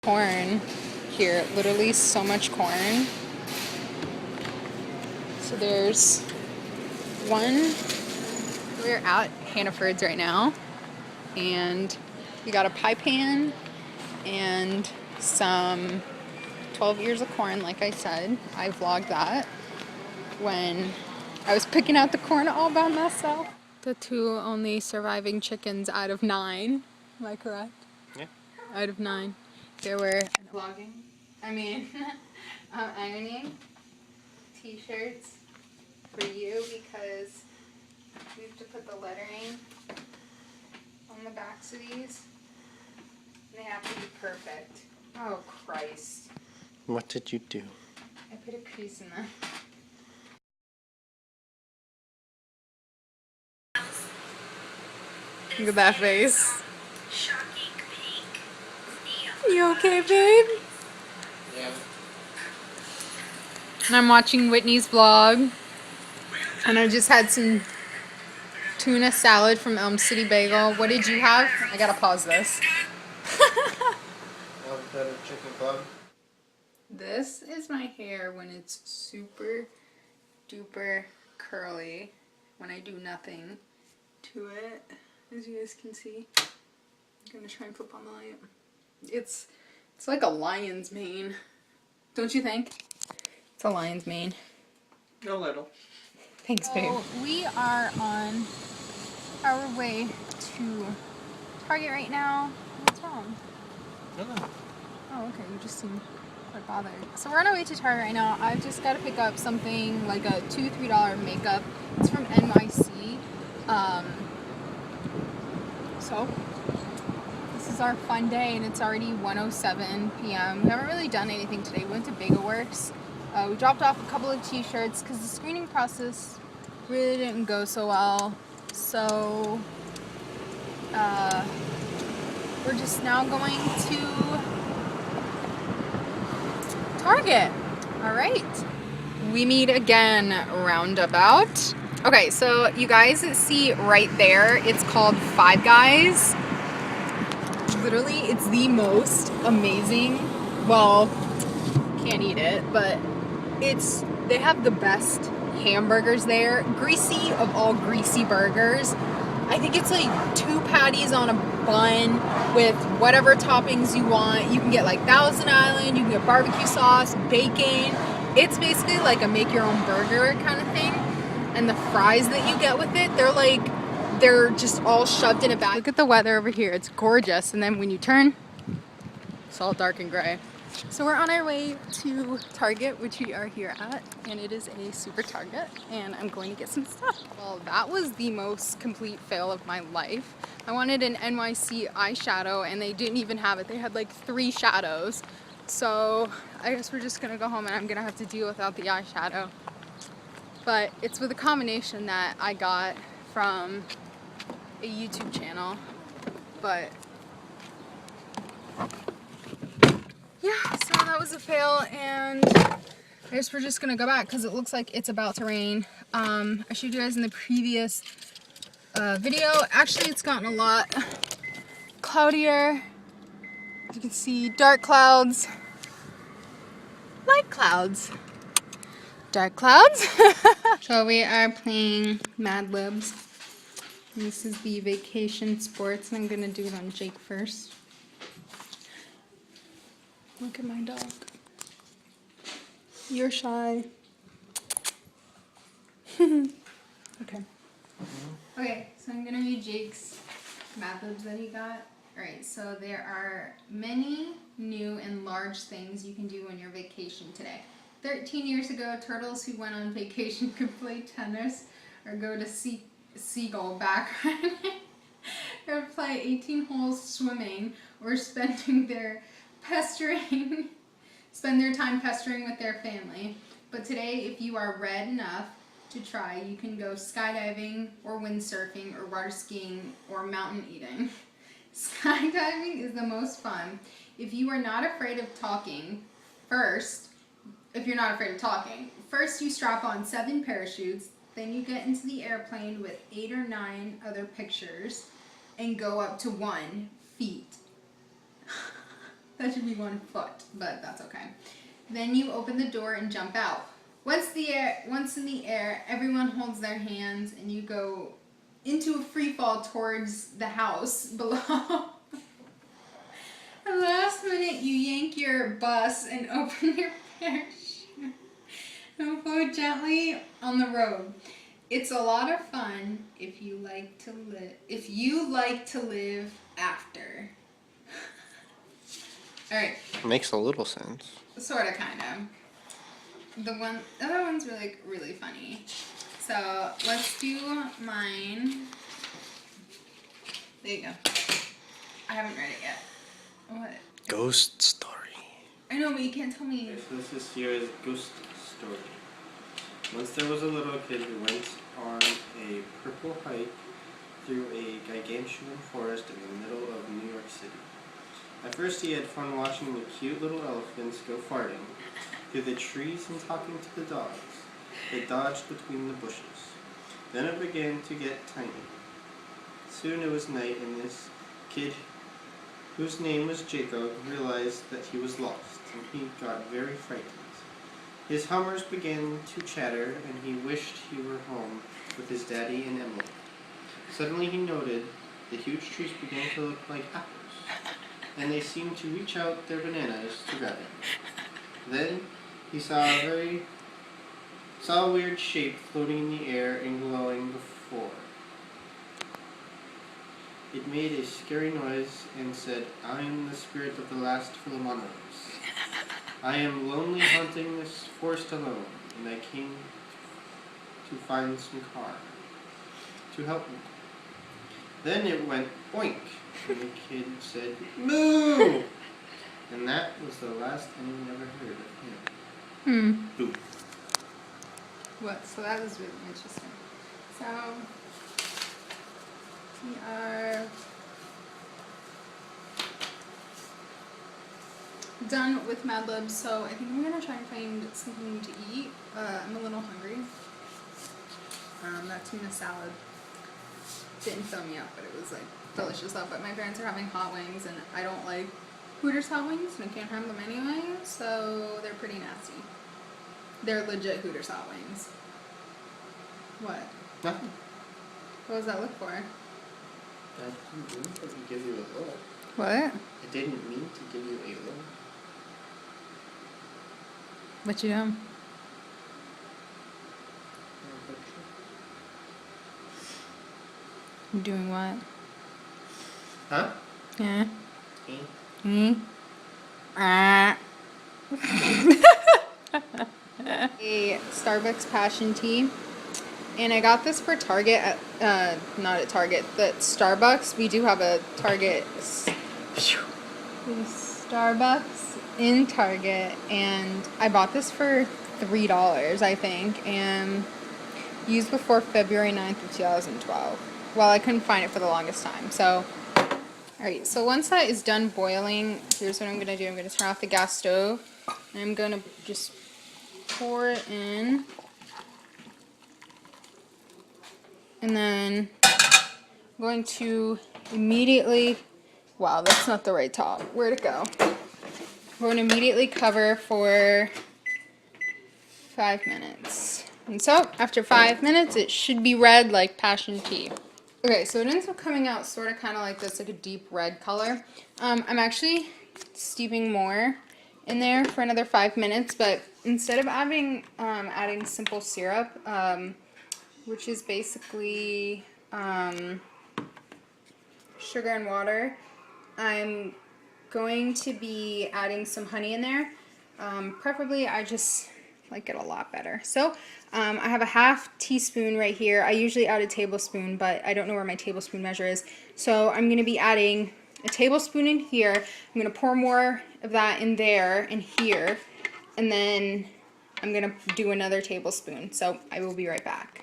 corn here, literally so much corn. So there's one, we're at Hannaford's right now, and we got a pie pan and some 12 ears of corn, like I said. I vlogged that when I was picking out the corn all by myself. The 2 only surviving chickens out of 9. Am I correct? Yeah. Out of 9. There were vlogging. Ironing t-shirts for you because we have to put the lettering on the backs of these. They have to be perfect. Oh Christ. What did you do? I put a crease in them. Look at that face. You okay, babe? Yeah. And I'm watching Whitney's vlog. And I just had some tuna salad from Elm City Bagel. What did you have? I gotta pause this. Avocado chicken club. This is my hair when it's super duper curly. When I do nothing to it. As you guys can see. I'm gonna try and flip on the light. It's like a lion's mane. Don't you think? It's a lion's mane. A little. Thanks, babe. So we are on our way to Target right now. What's wrong? No. Oh, okay. You just seem quite bothered. So we're on our way to Target right now. I've just got to pick up something like a $2-3 makeup. It's from NYC. So this is our fun day, and it's already 1:07 p.m. We haven't really done anything today. We went to Bagel Works. We dropped off a couple of t-shirts because the screening process really didn't go so well. So we're just now going to Target. All right. We meet again roundabout. Okay, so you guys see right there, it's called Five Guys. Literally, it's the most amazing, well, can't eat it, but they have the best hamburgers there. Greasy of all greasy burgers. I think it's like 2 patties on a bun with whatever toppings you want. You can get like Thousand Island, you can get barbecue sauce, bacon. It's basically like a make your own burger kind of thing. And the fries that you get with it, they're just all shoved in a bag. Look at the weather over here. It's gorgeous. And then when you turn, it's all dark and gray. So we're on our way to Target, which we are here at, and it is a super Target, and I'm going to get some stuff. Well, that was the most complete fail of my life. I wanted an NYC eyeshadow, and they didn't even have it. They had like 3 shadows. So I guess we're just gonna go home, and I'm gonna have to deal without the eyeshadow. But it's with a combination that I got from a YouTube channel, but yeah, so that was a fail, and I guess we're just gonna go back because it looks like it's about to rain. I showed you guys in the previous video. Actually, it's gotten a lot cloudier. As you can see, dark clouds, light clouds, dark clouds. So we are playing Mad Libs. And this is the Vacation Sports, and I'm gonna do it on Jake first. Look at my dog. You're shy. Okay. Okay, so I'm gonna read Jake's Mad Libs that he got. Alright, so there are many new and large things you can do on your vacation today. 13 years ago, turtles who went on vacation could play tennis or go to seagull backcountry or play 18 holes swimming or spend their time pestering with their family. But today, if you are red enough to try, you can go skydiving or windsurfing or water skiing or mountain eating. Skydiving is the most fun. If you are not afraid of talking, first you strap on 7 parachutes, then you get into the airplane with 8 or 9 other pictures and go up to 1 feet. That should be 1 foot, but that's okay. Then you open the door and jump out. Once in the air, everyone holds their hands and you go into a free fall towards the house below. At the last minute, you yank your bus and open your parachute and float gently on the road. It's a lot of fun if you like to live after. All right. Makes a little sense. Sorta, kinda. The other one's really funny. So let's do mine. There you go. I haven't read it yet. What? Ghost story. I know, but you can't tell me. Okay, so this is Sierra's ghost story. Once there was a little kid who went on a purple hike through a gargantuan forest in the middle of New York City. At first he had fun watching the cute little elephants go farting through the trees and talking to the dogs that dodged between the bushes. Then it began to get tiny. Soon it was night and this kid, whose name was Jacob, realized that he was lost and he got very frightened. His hummers began to chatter and he wished he were home with his daddy and Emily. Suddenly he noted the huge trees began to look like apples, and they seemed to reach out their bananas to grab him. Then he saw a weird shape floating in the air and glowing before. It made a scary noise and said, "I am the spirit of the last Philomonos. I am lonely hunting this forest alone, and I came to find some car to help me." Then it went boink, and the kid said, "Moo!" And that was the last anyone ever heard of him. Boo. What? So that was really interesting. So we are done with Mad Libs, so I think I'm gonna try and find something to eat. I'm a little hungry. That tuna salad didn't fill me up, but it was like delicious stuff. But my parents are having hot wings, and I don't like Hooters hot wings, and I can't have them anyway, so they're pretty nasty. They're legit Hooters hot wings. What? Nothing. What does that look for? I didn't mean to give you a look. What? I didn't mean to give you a look. What you doing? You doing what? Huh? Yeah. Eh? A Starbucks passion tea, and I got this for Target not at Target, but Starbucks. We do have a Starbucks in Target, and I bought this for $3, I think, and used before February 9th of 2012. Well, I couldn't find it for the longest time. So, alright, so once that is done boiling, here's what I'm going to do. I'm going to turn off the gas stove, and I'm going to just pour it in. And then I'm going to immediately, wow, that's not the right top. Where'd it go? We're going to immediately cover for 5 minutes. And so, after 5 minutes, it should be red like passion tea. Okay, so it ends up coming out sort of kind of like this, like a deep red color. I'm actually steeping more in there for another 5 minutes, but instead of adding simple syrup, which is basically sugar and water, I'm going to be adding some honey in there. Preferably, I just like it a lot better. So I have a half teaspoon right here. I usually add a tablespoon, but I don't know where my tablespoon measure is. So I'm going to be adding a tablespoon in here. I'm going to pour more of that in there and here, and then I'm going to do another tablespoon. So I will be right back.